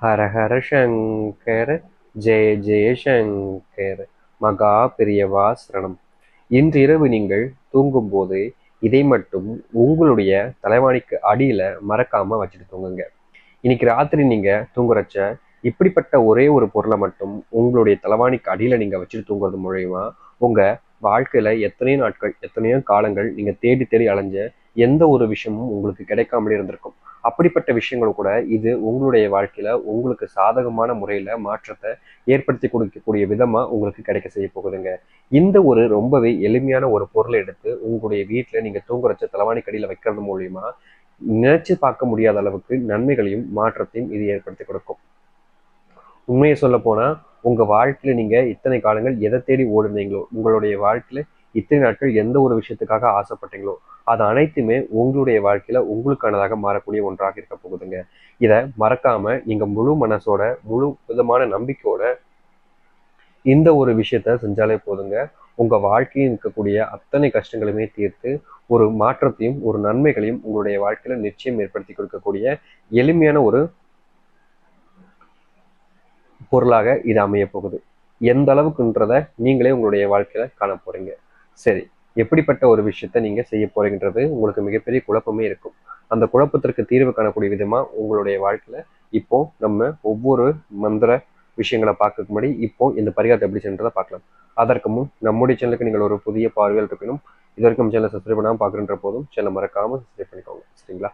ஹர ஹர சங்கர ஜெய ஜெய சங்கர மகா பெரியவா சரணம். இன்று இரவு நீங்கள் தூங்கும்போது இதை மட்டும் உங்களுடைய தலைவாணிக்கு அடியில மறக்காம வச்சுட்டு தூங்குங்க. இன்னைக்கு ராத்திரி நீங்க தூங்குறச்ச இப்படிப்பட்ட ஒரே ஒரு பொருளை மட்டும் உங்களுடைய தலைவாணிக்கு அடியில நீங்க வச்சுட்டு தூங்குறது மூலயமா உங்க வாழ்க்கையில எத்தனையோ நாட்கள் எத்தனையோ காலங்கள் நீங்க தேடி தேடி அலைஞ்ச எந்த ஒரு விஷயமும் உங்களுக்கு கிடைக்காமலே இருந்திருக்கும். அப்படிப்பட்ட விஷயங்கள் கூட இது உங்களுடைய வாழ்க்கையில உங்களுக்கு சாதகமான முறையில மாற்றத்தை ஏற்படுத்தி கொடுக்கக்கூடிய விதமா உங்களுக்கு கிடைக்க செய்ய போகுதுங்க. இந்த ஒரு ரொம்பவே எளிமையான ஒரு பொருளை எடுத்து உங்களுடைய வீட்டுல நீங்க தூங்குறச்ச தலைவாணி கடியில வைக்கிறது மூலியமா நினைச்சு பார்க்க முடியாத அளவுக்கு நன்மைகளையும் மாற்றத்தையும் இது ஏற்படுத்தி கொடுக்கும். உண்மையை சொல்ல போனா உங்க வாழ்க்கையில நீங்க இத்தனை காலங்கள் எதை தேடி ஓடுனீங்களோ, உங்களுடைய வாழ்க்கையில இத்தனை நாட்கள் எந்த ஒரு விஷயத்துக்காக ஆசைப்பட்டீங்களோ அது அனைத்துமே உங்களுடைய வாழ்க்கையில உங்களுக்கானதாக மாறக்கூடிய ஒன்றாக இருக்க போகுதுங்க. இதை மறக்காம நீங்க முழு மனசோட முழு விதமான நம்பிக்கையோட இந்த ஒரு விஷயத்த செஞ்சாலே போதுங்க. உங்க வாழ்க்கையில் இருக்கக்கூடிய அத்தனை கஷ்டங்களுமே தீர்த்து ஒரு மாற்றத்தையும் ஒரு நன்மைகளையும் உங்களுடைய வாழ்க்கையில நிச்சயம் ஏற்படுத்தி கொடுக்கக்கூடிய எளிமையான ஒரு பொருளாக இது அமைய போகுது. எந்த அளவுக்குன்றத நீங்களே உங்களுடைய வாழ்க்கையில காண போறீங்க. சரி, எப்படிப்பட்ட ஒரு விஷயத்த நீங்க செய்ய போறீங்கன்றது உங்களுக்கு மிகப்பெரிய குழப்பமே இருக்கும். அந்த குழப்பத்திற்கு தீர்வு காணக்கூடிய விதமா உங்களுடைய வாழ்க்கையில இப்போ நம்ம ஒவ்வொரு மந்திர விஷயங்களை பார்க்க முன்னாடி இப்போ இந்த பரிகாரத்தை எப்படி செய்யறதை பார்க்கலாம். அதற்கு முன் நம்முடைய சேனலுக்கு நீங்கள் ஒரு புதிய பார்வையில் இருக்கணும். இது வரைக்கும் சேனலை சப்ஸ்கிரைப் பண்ணாமல் பார்க்குறன்ற போதும் சேனலை மறக்காம சப்ஸ்கிரைப் பண்ணிக்கோங்க. சரிங்களா?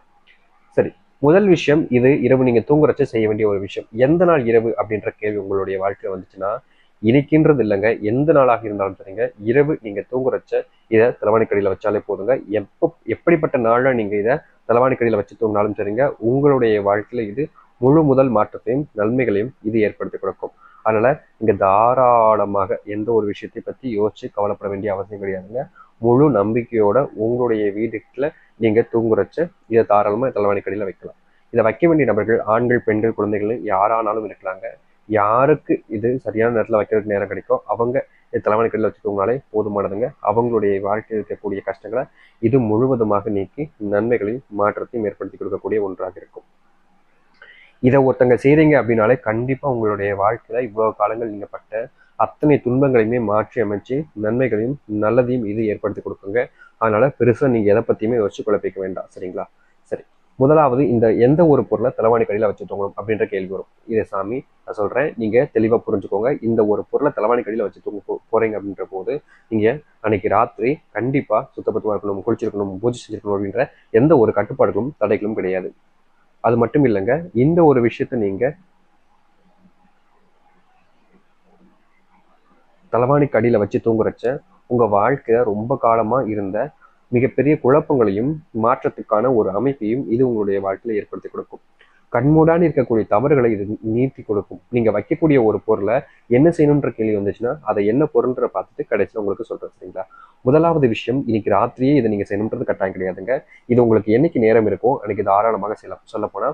சரி, முதல் விஷயம், இது இரவு நீங்க தூங்குறச்ச செய்ய வேண்டிய ஒரு விஷயம். எந்த நாள் இரவு அப்படின்ற கேள்வி உங்களுடைய வாழ்க்கையில வந்துச்சுன்னா இன்னைக்குன்றது இல்லைங்க, எந்த நாளாக இருந்தாலும் சரிங்க, இரவு நீங்க தூங்குறச்ச இதை தலைவாணிக்கடியில வச்சாலே போதுங்க. எப்படிப்பட்ட நாள்ல நீங்க இதை தலைவாணிக்கடியில வச்சு தூங்கினாலும் சரிங்க, உங்களுடைய வாழ்க்கையில இது முழு முதல் மாற்றத்தையும் நன்மைகளையும் இது ஏற்படுத்தி கொடுக்கும். அதனால இங்க தாராளமாக எந்த ஒரு விஷயத்தை பத்தி யோசிச்சு கவலைப்பட வேண்டிய அவசியம் கிடையாதுங்க. முழு நம்பிக்கையோட உங்களுடைய வீட்டுல நீங்க தூங்குறச்ச இதை தாராளமா தலைவாணிக்கடியில வைக்கலாம். இதை வைக்க வேண்டிய நபர்கள் ஆண்கள், பெண்கள், குழந்தைகள் யாரானாலும் இருக்கலாங்க. யாருக்கு இது சரியான நேரத்தில் வைக்கிறதுக்கு நேரம் கிடைக்கும் அவங்க தலைவணிக்கடியில் வச்சு தூங்கினாலே போதுமானதுங்க. அவங்களுடைய வாழ்க்கையில் இருக்கக்கூடிய கஷ்டங்களை இது முழுவதுமாக நீக்கி நன்மைகளையும் மாற்றத்தையும் ஏற்படுத்தி கொடுக்கக்கூடிய ஒன்றாக இருக்கும். இதை ஒருத்தங்க செய்றீங்க அப்படின்னாலே கண்டிப்பா உங்களுடைய வாழ்க்கையில இவ்வளவு காலங்கள் நீங்க பட்ட அத்தனை துன்பங்களையுமே மாற்றி அமைச்சு நன்மைகளையும் நல்லதையும் இது ஏற்படுத்தி கொடுக்குங்க. அதனால பெருசா நீங்க எதை பத்தியுமே யோசிச்சு குழப்பிக்க வேண்டாம். சரிங்களா? சரி, முதலாவது இந்த எந்த ஒரு பொருளை தலைவாணி கடியில வச்சு தூங்கணும் அப்படின்ற கேள்வி வரும். இதை சாமி நான் சொல்றேன், நீங்க தெளிவா புரிஞ்சுக்கோங்க. இந்த ஒரு பொருளை தலைவாணி கடியில வச்சு தூங்க போறீங்க அப்படின்ற போது நீங்க அன்னைக்கு ராத்திரி கண்டிப்பா சுத்தபத்தமா இருக்கணும், குளிச்சிருக்கணும், பூஜை செஞ்சிருக்கணும் அப்படின்ற எந்த ஒரு கட்டுப்பாடுகளும் தடைகளும் கிடையாது. அது மட்டும் இல்லைங்க, இந்த ஒரு விஷயத்த நீங்க தலைவாணிக்கு அடியில வச்சு தூங்குறச்ச உங்க வாழ்க்கையில ரொம்ப காலமா இருந்த மிகப்பெரிய குழப்பங்களையும் மாற்றத்துக்கான ஒரு அமைப்பையும் இது உங்களுடைய வாழ்க்கையில ஏற்படுத்தி கொடுக்கும். கண்மூடான்னு இருக்கக்கூடிய தவறுகளை இது நீர்த்தி கொடுக்கும். நீங்க வைக்கக்கூடிய ஒரு பொருளை என்ன செய்யணுன்ற கேள்வி வந்துச்சுன்னா அதை என்ன பொருள்ன்ற பார்த்துட்டு கடைசியில் உங்களுக்கு சொல்றேன். சரிங்களா? முதலாவது விஷயம், இன்னைக்கு ராத்திரியே இதை நீங்க செய்யணுன்றது கட்டாயம் கிடையாதுங்க. இது உங்களுக்கு என்னைக்கு நேரம் இருக்கோ அன்னைக்கு தாராளமாக செய்யலாம். சொல்ல போனா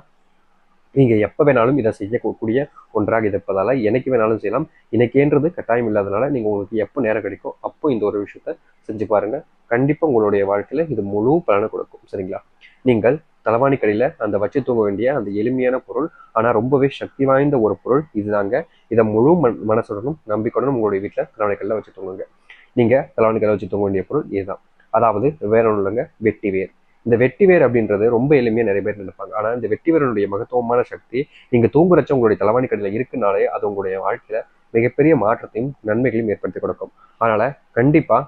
நீங்க எப்ப வேணாலும் இதை செய்யக்கூடிய ஒன்றாக இருப்பதால என்னைக்கு வேணாலும் செய்யலாம். இன்னைக்கேன்றது கட்டாயம் இல்லாதனால நீங்க உங்களுக்கு எப்போ நேரம் கிடைக்கும் அப்போ இந்த ஒரு விஷயத்த செஞ்சு பாருங்க. கண்டிப்பா உங்களுடைய வாழ்க்கையில இது முழு பலனை கொடுக்கும். சரிங்களா? நீங்கள் தலைவாணிக்கடியில அந்த வச்சு தூங்க வேண்டிய அந்த எளிமையான பொருள், ஆனா ரொம்பவே சக்தி வாய்ந்த ஒரு பொருள் இதுதாங்க. இதை முழு மனசுடனும் நம்பிக்கையுடனும் உங்களுடைய வீட்டுல தலைவாணிக்கடியில வச்சு தூங்குங்க. நீங்க தலைவாணிக்கடியில வச்சு தூங்க வேண்டிய பொருள் இதுதான். அதாவது வேற ஒன்றும் இல்லைங்க, வெட்டி வேர். இந்த வெட்டிவேர் அப்படின்றது ரொம்ப எளிமையா நிறைய பேர் நினைப்பாங்க. ஆனா இந்த வெட்டிவேரனுடைய மகத்துவமான சக்தி நீங்க தூங்குறச்ச உங்களுடைய தலைவாணி கடையில இருக்குனாலே அது உங்களுடைய வாழ்க்கையில மிகப்பெரிய மாற்றத்தையும் நன்மைகளையும் ஏற்படுத்தி கொடுக்கும். அதனால கண்டிப்பா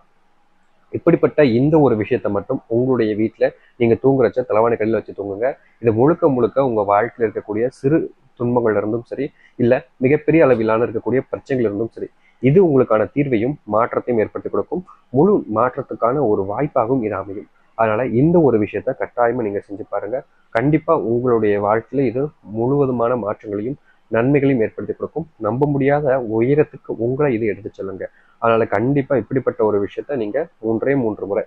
இப்படிப்பட்ட இந்த ஒரு விஷயத்த மட்டும் உங்களுடைய வீட்டுல நீங்க தூங்குறச்ச தலைவாணி கடையில வச்சு தூங்குங்க. இது முழுக்க முழுக்க உங்க வாழ்க்கையில இருக்கக்கூடிய சிறு துன்பங்கள்ல இருந்தும் சரி, இல்ல மிகப்பெரிய அளவிலான இருக்கக்கூடிய பிரச்சனைகள் இருந்தும் சரி, இது உங்களுக்கான தீர்வையும் மாற்றத்தையும் ஏற்படுத்தி கொடுக்கும். முழு மாற்றத்துக்கான ஒரு வாய்ப்பாகவும் இது அமையும். அதனால இந்த ஒரு விஷயத்த கட்டாயமா நீங்க செஞ்சு பாருங்க. கண்டிப்பா உங்களுடைய வாழ்க்கையில இது முழுவதுமான மாற்றங்களையும் நன்மைகளையும் ஏற்படுத்தி கொடுக்கும். நம்ப முடியாத உயரத்துக்கு உங்களை இது எடுத்து செல்லுங்க. அதனால கண்டிப்பா இப்படிப்பட்ட ஒரு விஷயத்த நீங்க 3 முறை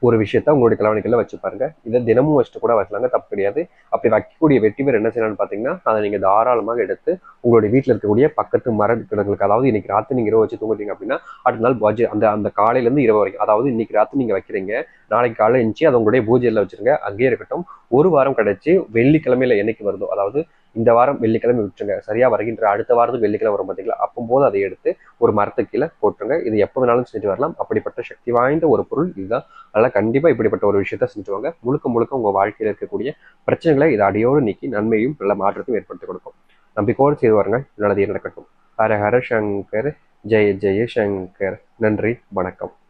ஒரு விஷயத்த உங்களுடைய தலைவணிக்கல வச்சு பாருங்க. இதை தினமும் வச்சுட்டு கூட வைக்கலாங்க, தப்பு கிடையாது. அப்படி வைக்கக்கூடிய வெற்றி பேர் என்ன செய்யலாம்னு பார்த்தீங்கன்னா, அதை நீங்க தாராளமாக எடுத்து உங்களுடைய வீட்டில் இருக்கக்கூடிய பக்கத்து மரக்கிடங்களுக்கு, அதாவது இன்னைக்கு ராத்திரி நீங்க இரவு வச்சு தூங்குறீங்க அப்படின்னா, அடுத்த நாள் பூஜை அந்த அந்த காலையிலேருந்து இரவு வரைக்கும், அதாவது இன்னைக்கு ராத்திரி நீங்க வைக்கிறீங்க, நாளைக்கு காலையில் எந்திச்சு அதை உங்களுடைய பூஜையில் வச்சிருங்க, அங்கேயே இருக்கட்டும். ஒரு வாரம் கழிச்சு வெள்ளிக்கிழமையில என்னைக்கு வருதோ, அதாவது இந்த வாரம் வெள்ளிக்கிழமை விட்டுருங்க, சரியா வருகின்ற அடுத்த வாரத்துக்கு வெள்ளிக்கிழமை வரும் பார்த்தீங்களா, அப்போது அதை எடுத்து ஒரு மரத்துக்கு கீழே போட்டுருங்க. இது எப்போ வேணாலும் செஞ்சு வரலாம். அப்படிப்பட்ட சக்தி வாய்ந்த ஒரு பொருள் இதுதான். அதனால கண்டிப்பா இப்படிப்பட்ட ஒரு விஷயத்த செஞ்சுவாங்க. முழுக்க முழுக்க உங்க வாழ்க்கையில இருக்கக்கூடிய பிரச்சனைகளை இது அடியோடு நீக்கி நன்மையும் நல்ல மாற்றத்தையும் ஏற்படுத்தி கொடுக்கும். நம்பிக்கையோடு செய்து வாருங்கள், நல்லது நடக்கட்டும். ஹர ஹர சங்கர், ஜெய ஜெய சங்கர். நன்றி, வணக்கம்.